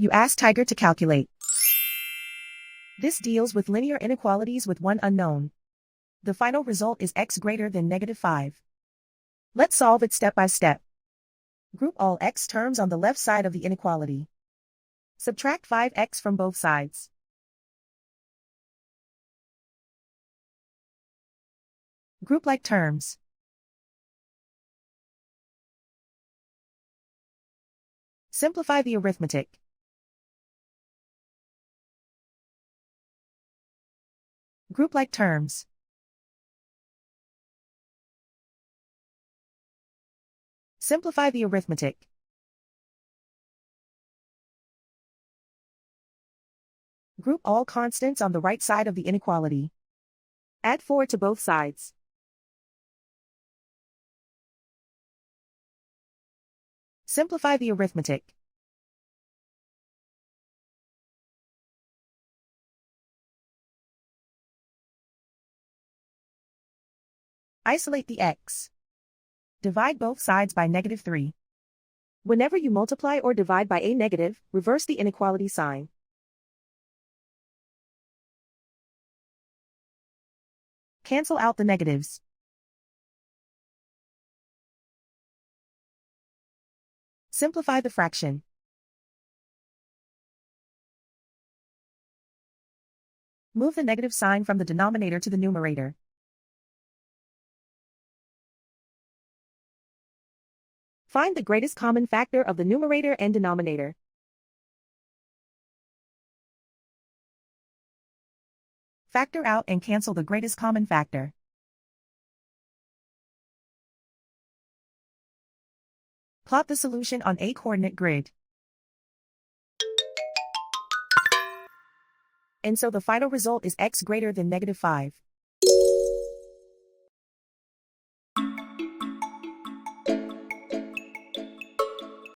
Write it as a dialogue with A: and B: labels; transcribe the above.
A: You ask Tiger to calculate. This deals with linear inequalities with one unknown. The final result is x greater than -5. Let's solve it step by step. Group all x terms on the left side of the inequality. Subtract 5x from both sides. Group like terms. Simplify the arithmetic. Group like terms. Simplify the arithmetic. Group all constants on the right side of the inequality. Add 4 to both sides. Simplify the arithmetic. Isolate the x. Divide both sides by -3. Whenever you multiply or divide by a negative, reverse the inequality sign. Cancel out the negatives. Simplify the fraction. Move the negative sign from the denominator to the numerator. Find the greatest common factor of the numerator and denominator. Factor out and cancel the greatest common factor. Plot the solution on a coordinate grid. And so the final result is x greater than -5.